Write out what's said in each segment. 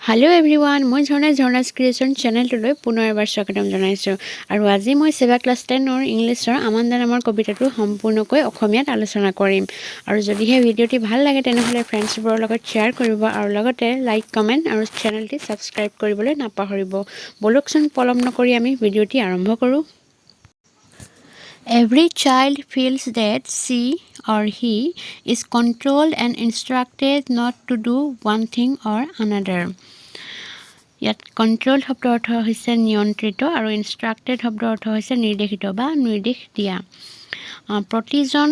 Hello everyone, মই ঝৰ্ণাছ creation চেনেলটোলৈ পুনৰ এবাৰ স্বাগতম জনাইছোঁ আৰু আজি মই সেবা ক্লাছ 10ৰ ইংলিছৰ আমান্দা নামৰ কবিতাটো সম্পূৰ্ণকৈ অসমীয়াত আলোচনা কৰিম আৰু যদিহে ভিডিঅ'টি ভাল লাগে তেনেহ'লে ফ্ৰেণ্ডছবোৰৰ লগত শ্বেয়াৰ কৰিব আৰু লগতে লাইক কমেণ্ট আৰু চেনেলটি ছাবস্ক্ৰাইব কৰিবলৈ নাপাহৰিব বলকচোন পলম নকৰি আমি ভিডিঅ'টি আৰম্ভ কৰোঁ Every child feels that she or he is controlled and instructed not to do one thing or another. ইয়াত কন্ট্ৰোল শব্দৰ অৰ্থ হৈছে নিয়ন্ত্ৰিত আৰু ইনষ্ট্ৰাক্টেড শব্দৰ অৰ্থ হৈছে নিৰ্দেশিত বা নিৰ্দেশ দিয়া প্ৰতিজন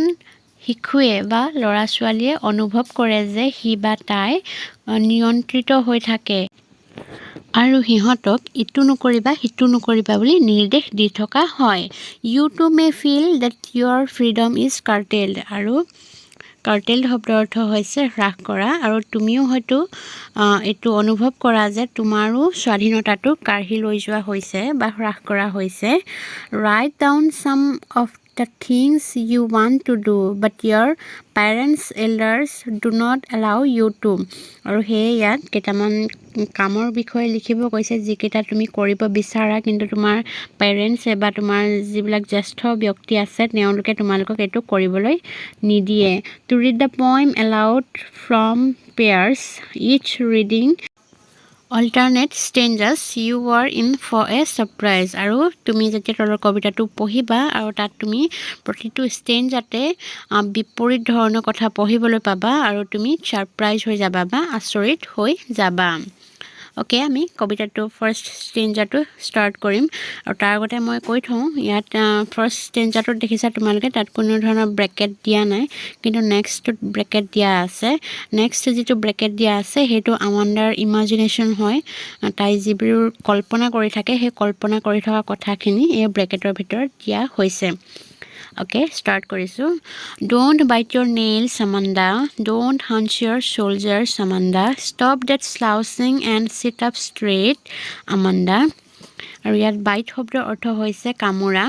শিশুৱে বা ল'ৰা ছোৱালীয়ে অনুভৱ কৰে যে সি বা তাই নিয়ন্ত্ৰিত হৈ থাকে আৰু হিহঁতক ইটো নকৰিবা হিটো নকৰিবা বুলি নিৰ্দেশ দি থকা হয় you too may feel that your freedom is curtailed আৰু কাৰ্টেল শব্দৰ অৰ্থ হৈছে হ্ৰাস কৰা আৰু তুমিও হয়তো এইটো অনুভৱ কৰা যে তোমাৰো স্বাধীনতাটো কাঢ়ি লৈ যোৱা হৈছে বা হ্ৰাস কৰা হৈছে right down sum of the things you want to do but your parents elders do not allow you to আৰু সেই ইয়াত কেইটামান কামৰ বিষয়ে লিখিব কৈছে যিকেইটা তুমি কৰিব বিচাৰা কিন্তু তোমাৰ পেৰেণ্টছে বা তোমাৰ যিবিলাক জ্যেষ্ঠ ব্যক্তি আছে তেওঁলোকে তোমালোকক এইটো কৰিবলৈ নিদিয়ে to read the poem aloud from pairs each reading alternate stanzas you are in for a surprise আৰু তুমি যেতিয়া তলৰ কবিতাটো পঢ়িবা আৰু তাত তুমি প্ৰতিটো ষ্টেঞ্জাতে বিপৰীত ধৰণৰ কথা পঢ়িবলৈ পাবা আৰু তুমি সাৰপ্ৰাইজ হৈ যাবা বা আচৰিত হৈ যাবা ওকে আমি কবিতাটো ফাৰ্স্ট ষ্টেঞ্জাটো ষ্টাৰ্ট কৰিম আৰু তাৰ আগতে মই কৈ থওঁ ইয়াত ফাৰ্স্ট ষ্টেঞ্জাটোত দেখিছা তোমালোকে তাত কোনো ধৰণৰ ব্ৰেকেট দিয়া নাই কিন্তু নেক্সটত ব্ৰেকেট দিয়া আছে নেক্সট যেটো ব্ৰেকেট দিয়া আছে হেতু আমান্দাৰ ইমাজিনেশ্যন হয় তাই যিবোৰ কল্পনা কৰি থাকে সেই কল্পনা কৰি থকা কথাখিনি এই ব্ৰেকেটৰ ভিতৰত দিয়া হৈছে Okay, start korisu. Don't bite your nails, Amanda. Don't hunch your shoulders, Amanda. Stop that slouching and sit up straight, Amanda. আৰু ইয়াত বাইট শব্দৰ অৰ্থ হৈছে কামোৰা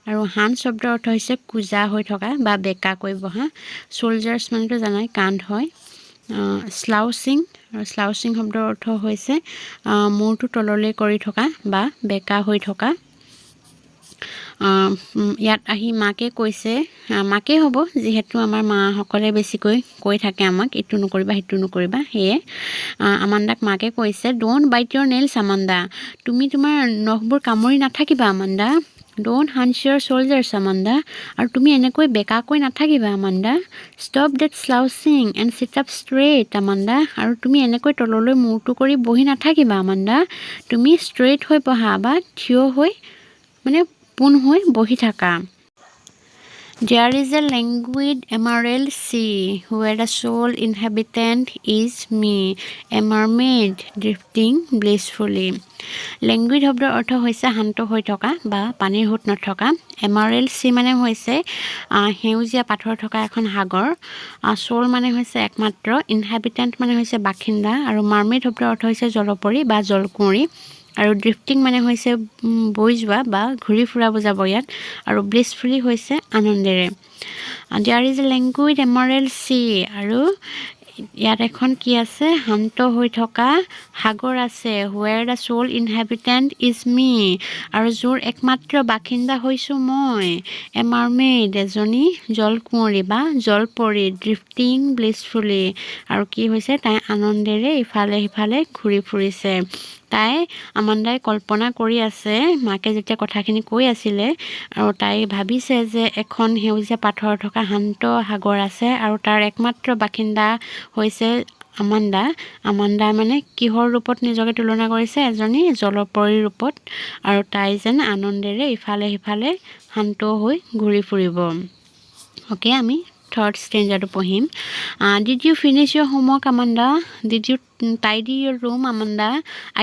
আৰু হান শব্দৰ অৰ্থ হৈছে কুজা হৈ থকা বা বেকা কৈ বহা শোল্ডাৰ্স মানেটো জানাই কান্ধ হয় স্লাউচিং আৰু স্লাউচিং শব্দৰ অৰ্থ হৈছে মূৰটো তললৈ কৰি থকা বা বেকা হৈ থকা ইয়াত আহি মাকে কৈছে মাকে হ'ব যেহেতু আমাৰ মা সকলে বেছিকৈ কৈ থাকে আমাক ইটো নকৰিবা হিটো নকৰিবা হেয়ে আমান্দাক মাকে কৈছে don't bite your nails Amanda তুমি তোমাৰ নখবোৰ কামুৰি নাথাকিবা Amanda don't hunch your shoulders Amanda আৰু তুমি এনেকৈ বেকাকৈ নাথাকিবা Amanda stop that slouching and sit up straight Amanda আৰু তুমি এনেকৈ তললৈ মূৰটো কৰি বহি নাথাকিবা আমান্দা তুমি ষ্ট্ৰেইট হৈ বহা বা থিয় হৈ মানে পোন হৈ বহি থাকা There is a languid emerald sea where the sole inhabitant is me, a mermaid drifting blissfully. Languid শব্দৰ অৰ্থ হৈছে শান্ত হৈ থকা বা পানীৰ সোঁত নথকা এমাৰেল্ড সি মানে হৈছে হেউজীয়া পাথৰ থকা এখন সাগৰ সোল মানে হৈছে একমাত্ৰ ইনহেবিটেণ্ট মানে হৈছে বাসিন্দা আৰু মাৰ্মেড শব্দৰ অৰ্থ হৈছে জলপৰী বা জলকুঁৱৰী আৰু ড্ৰিফটিং মানে হৈছে বৈ যোৱা বা ঘূৰি ফুৰা বুজাব ইয়াত আৰু ব্লিছফুলি হৈছে আনন্দেৰে দেয়াৰ ইজ এ লেংগুইড এমাৰেল্ড সি আৰু ইয়াত এখন কি আছে শান্ত হৈ থকা সাগৰ আছে where the soul inhabitant is মি আৰু যোৰ একমাত্ৰ বাসিন্দা হৈছোঁ মই এ মাৰ্মেইড এজনী জলকুঁৱৰী বা জলপৰী ড্ৰিফটিং ব্লিছফুলি আৰু কি হৈছে তাই আনন্দেৰে ইফালে সিফালে ঘূৰি ফুৰিছে তাই আমান্দাই কল্পনা কৰি আছে মাকে যেতিয়া কথাখিনি কৈ আছিলে আৰু তাই ভাবিছে যে এখন হেউজীয়া পাথৰ থকা শান্ত সাগৰ আছে আৰু তাৰ একমাত্ৰ বাসিন্দা হৈছে আমান্দা মানে কিহৰ ৰূপত নিজকে তুলনা কৰিছে এজনী জলপৰীৰ ৰূপত আৰু তাই যেন আনন্দেৰে ইফালে সিফালে শান্ত হৈ ঘূৰি ফুৰিব ওকে আমি third stanza পঢ়িম did you finish your homework Amanda did you tidy your room Amanda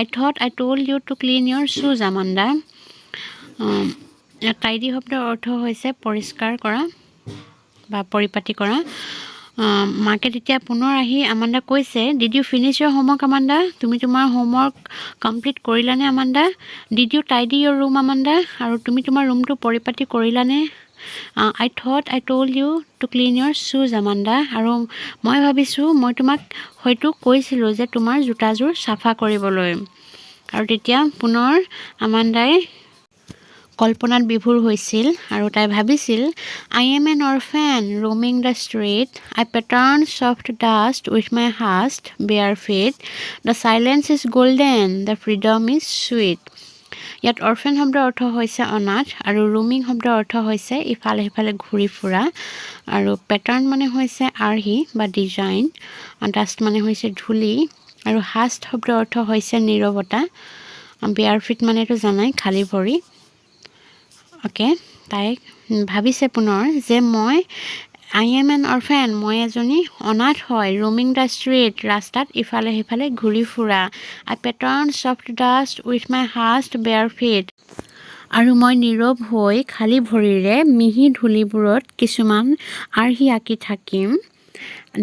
I thought I told you to clean your shoes Amanda tidy শব্দৰ অৰ্থ হৈছে পৰিষ্কাৰ কৰা বা পৰিপাটি কৰা মাকে তেতিয়া পুনৰ আহি আমান্দা কৈছে did you finish your homework Amanda তুমি তোমাৰ হোমৱৰ্ক কমপ্লিট কৰিলানে Amanda did you tidy your room Amanda আৰু তুমি তোমাৰ ৰুমটো পৰিপাটি কৰিলানে I thought I told you to clean your shoes, Amanda. আৰু মই ভাবিছোঁ মই তোমাক হয়তো কৈছিলোঁ যে তোমাৰ জোতাযোৰ চাফা কৰিবলৈ। আৰু তেতিয়া পুনৰ আমাণ্ডাই কল্পনাত বিভোৰ হৈছিল আৰু তাই ভাবিছিল I am an orphan roaming the street. I pattern soft dust with my hast bare feet. The silence is golden. The freedom is sweet. ইয়াত অৰ্ফেন শব্দৰ অৰ্থ হৈছে অনাথ আৰু ৰুমিং শব্দৰ অৰ্থ হৈছে ইফালে সিফালে ঘূৰি ফুৰা আৰু পেটাৰ্ণ মানে হৈছে আৰ্হি বা ডিজাইন ডাষ্ট মানে হৈছে ধূলি আৰু হাষ্ট শব্দৰ অৰ্থ হৈছে নীৰৱতা বেয়াৰ ফিট মানেতো জানাই খালী ভৰি অ'কে তাই ভাবিছে পুনৰ যে মই I am an orphan মই এজনী অনাথ হয় roaming the street ৰাস্তাত ইফালে সিফালে ঘূৰি ফুৰা I pattern soft dust with my hast bare feet আৰু মই নীৰৱ হৈ খালী ভৰিৰে মিহি ধূলিবোৰত কিছুমান আৰ্হি আঁকি থাকিম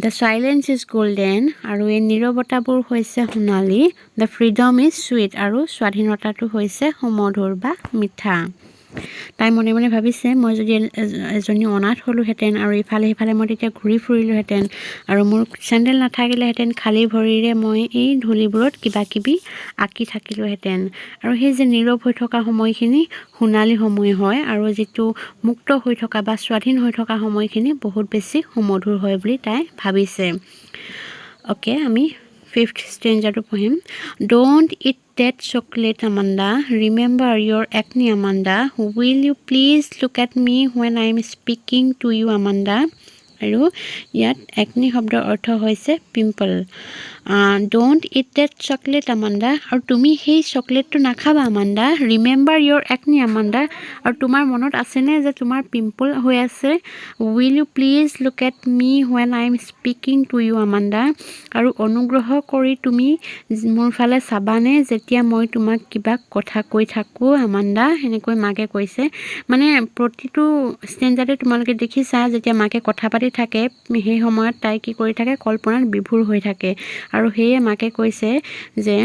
The silence is golden আৰু এই নীৰৱতাবোৰ হৈছে সোণালী The freedom is sweet আৰু স্বাধীনতাটো হৈছে সুমধুৰ বা মিঠা তাই মনে মনে ভাবিছে মই যদি এজনী অনাথ হ'লোহেঁতেন আৰু ইফালে সিফালে মই তেতিয়া ঘূৰি ফুৰিলোহেঁতেন আৰু মোৰ চেণ্ডেল নাথাকিলেহেঁতেন খালী ভৰিৰে মই এই ধূলিবোৰত কিবা কিবি আঁকি থাকিলোহেঁতেন আৰু সেই যে নীৰৱ হৈ থকা সময়খিনি সোণালী সময় হয় আৰু যিটো মুক্ত হৈ থকা বা স্বাধীন হৈ থকা সময়খিনি বহুত বেছি সুমধুৰ হয় বুলি তাই ভাবিছে অ'কে আমি Fifth stanza to poem. Don't eat that chocolate, Amanda. Remember your acne, Amanda. Will you please look at me when I'm speaking to you, Amanda? আৰু ইয়াত acne শব্দৰ অৰ্থ হৈছে pimple don't eat that chocolate, Amanda. আৰু তুমি সেই চকলেটটো নাখাবা Amanda. Remember your acne, Amanda. আৰু তোমাৰ মনত আছেনে যে তোমাৰ পিম্পল হৈ আছে Will you please look at me when I'm speaking to you, Amanda? আৰু অনুগ্ৰহ কৰি তুমি মোৰ ফালে চাবানে যেতিয়া মই তোমাক কিবা কথা কৈ থাকোঁ Amanda এনেকৈ মাকে কৈছে মানে প্ৰতিটো ষ্টেঞ্জাতে তোমালোকে দেখিছা যেতিয়া মাকে কথা পাতি থাকে সেই সময়ত তাই কি কৰি থাকে কল্পনাত বিভোৰ হৈ থাকে আৰু হেয়ে মাকে কৈছে যে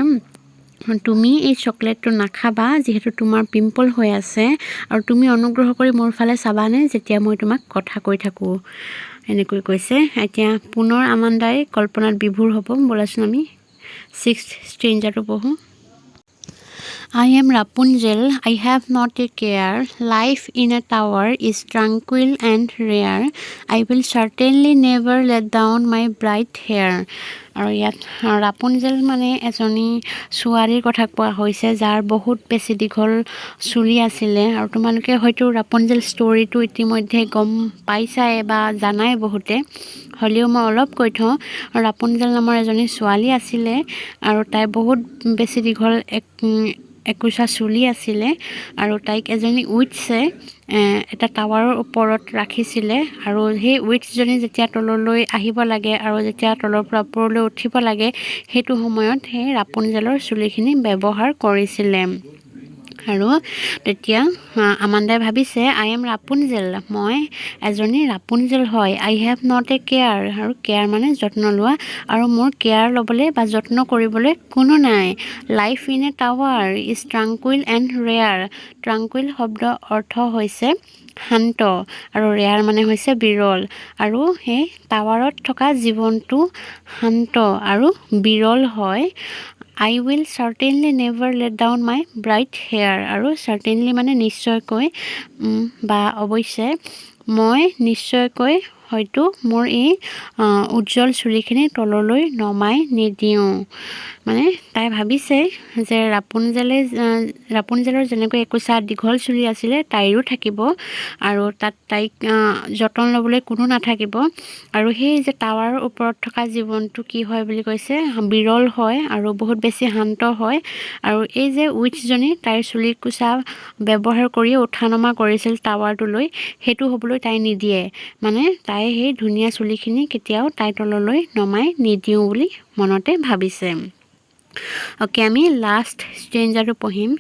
তুমি এই চকলেটটো নাখাবা যেহেতু তোমাৰ পিম্পল হৈ আছে আৰু তুমি অনুগ্ৰহ কৰি মোৰ ফালে চাবানে যেতিয়া মই তোমাক কথা কৈ থাকোঁ এনেকৈ কৈছে এতিয়া পুনৰ আমাণ্ডাই কল্পনাত বিভোৰ হ'ব বলাচোন আমি 6th ষ্টেঞ্জাটো পঢ়োঁ I am Rapunzel, I have not a care. Life in a tower is tranquil and rare. I will certainly never let down my bright hair. আৰু ইয়াত ৰাপুনজেল মানে এজনী ছোৱালীৰ কথা কোৱা হৈছে যাৰ বহুত বেছি দীঘল চুলি আছিলে আৰু তোমালোকে হয়তো ৰাপুনজেল ষ্টৰিটো ইতিমধ্যে গম পাইছাই বা জানাই বহুতে হ'লেও মই অলপ কৈ থওঁ ৰাপুনজেল নামৰ এজনী ছোৱালী আছিলে আৰু তাই বহুত বেছি দীঘল একোছা চুলি আছিলে আৰু তাইক এজনী উইটছে এটা টাৱাৰৰ ওপৰত ৰাখিছিলে আৰু সেই উইটছজনী যেতিয়া তললৈ আহিব লাগে আৰু যেতিয়া তলৰ পৰা ওপৰলৈ উঠিব লাগে সেইটো সময়ত সেই ৰাপুনজেলৰ চুলিখিনি ব্যৱহাৰ কৰিছিলে আৰু তেতিয়া আমাণ্ডাই ভাবিছে আই এম ৰাপুনজেল মই এজনী ৰাপুনজেল হয় আই হেভ নট এ কেয়াৰ আৰু কেয়াৰ মানে যত্ন লোৱা আৰু মোৰ কেয়াৰ ল'বলৈ বা যত্ন কৰিবলৈ কোনো নাই life in a tower is tranquil and rare tranquil শব্দ অৰ্থ হৈছে শান্ত আৰু ৰেয়াৰ মানে হৈছে বিৰল আৰু সেই টাৱাৰত থকা জীৱনটো শান্ত আৰু বিৰল হয় I will certainly never let down my bright hair আৰু certainly মানে নিশ্চয়কৈ বা অৱশ্যে মই নিশ্চয়কৈ হয়তো মোৰ এই উজ্জ্বল চুলিখিনি তললৈ নমাই নিদিওঁ মানে তাই ভাবিছে যে ৰাপুনজেলৰ যেনেকৈ একোছা দীঘল চুলি আছিলে তাইৰো থাকিব আৰু তাত তাইক যতন ল'বলৈ কোনো নাথাকিব আৰু সেই যে টাৱাৰৰ ওপৰত থকা জীৱনটো কি হয় বুলি কৈছে বিৰল হয় আৰু বহুত বেছি শান্ত হয় আৰু এই যে উইটছজনী তাইৰ চুলি কোচা ব্যৱহাৰ কৰি উঠা নমা কৰিছিল টাৱাৰটোলৈ সেইটো হ'বলৈ তাই নিদিয়ে মানে তাই সেই ধুনীয়া চুলিখিনি কেতিয়াও তাই তললৈ নমাই নিদিওঁ বুলি মনতে ভাবিছে অ'কে আমি লাষ্ট ষ্টেঞ্জাৰটো পঢ়িম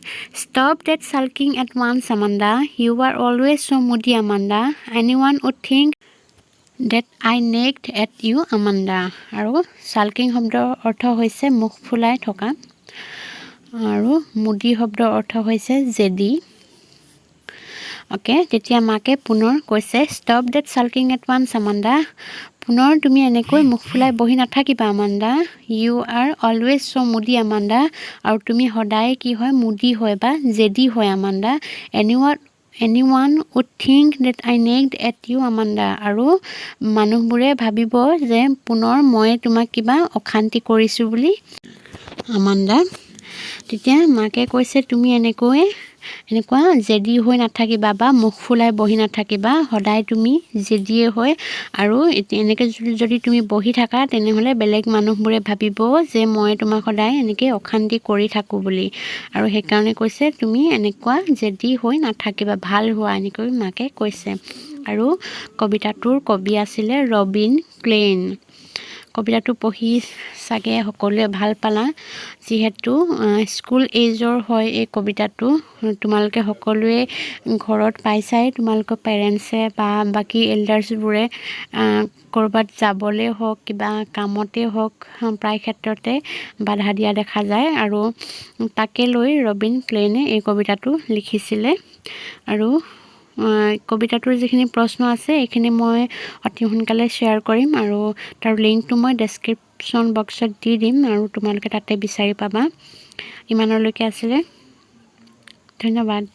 stop that sulking at once Amanda you are always so' moody Amanda এনি ওৱান would think that I nagged at you Amanda আৰু চাল্কিং শব্দৰ অৰ্থ হৈছে মুখ ফুলাই থকা আৰু মুডি শব্দৰ অৰ্থ হৈছে জেদি অ'কে, তেতিয়া মাকে পুনৰ কৈছে stop that sulking at once Amanda. পুনৰ তুমি এনেকৈ মুখ ফুলাই বহি নাথাকিবা আমাণ্ডা। You are always so' moody Amanda. আৰু তুমি সদায় কি হয়, মুডি হয় বা জেদি হয় আমাণ্ডা। এনিৱান would think that I nagged at you Amanda. আৰু মানুহবোৰে ভাবিব যে পুনৰ মই তোমাক কিবা অশান্তি কৰিছোঁ বুলি আমাণ্ডা। তেতিয়া মাকে কৈছে তুমি এনেকুৱা জেদি হৈ নাথাকিবা বা মুখ ফুলাই বহি নাথাকিবা, সদায় তুমি জেদিয়ে হয়। আৰু এনেকৈ যদি তুমি বহি থাকা তেনেহ'লে বেলেগ মানুহবোৰে ভাবিব যে মই তোমাক সদায় এনেকৈ অশান্তি কৰি থাকোঁ বুলি। আৰু সেইকাৰণে কৈছে তুমি এনেকুৱা জেদি হৈ নাথাকিবা, ভাল হোৱা, এনেকৈ মাকে কৈছে। আৰু কবিতাটোৰ কবি আছিলে ৰবিন ক্লেইন। কবিতাটো পঢ়ি চাগে সকলোৱে ভাল পালা। যিহেতু স্কুল এইজৰ হয় এই কবিতাটো, তোমালোকে সকলোৱে ঘৰত পাইছাই, তোমালোকৰ পেৰেণ্টছে বা বাকী এল্ডাৰ্ছবোৰে ক'ৰবাত যাবলৈ হওক, কিবা কামতে হওক, প্ৰায় ক্ষেত্ৰতে বাধা দিয়া দেখা যায়। আৰু তাকে লৈ ৰবিন ক্লেইনে এই কবিতাটো লিখিছিলে। আৰু কবিতাটোৰ যিখিনি প্ৰশ্ন আছে এইখিনি মই অতি সোনকালে শ্বেয়াৰ কৰিম, আৰু তাৰ লিংকটো মই ডেছক্ৰিপশ্যন বক্সত দি দিম, আৰু তোমালোকে তাতে বিচাৰি পাবা। ইমানলৈকে আছিলে, ধন্যবাদ।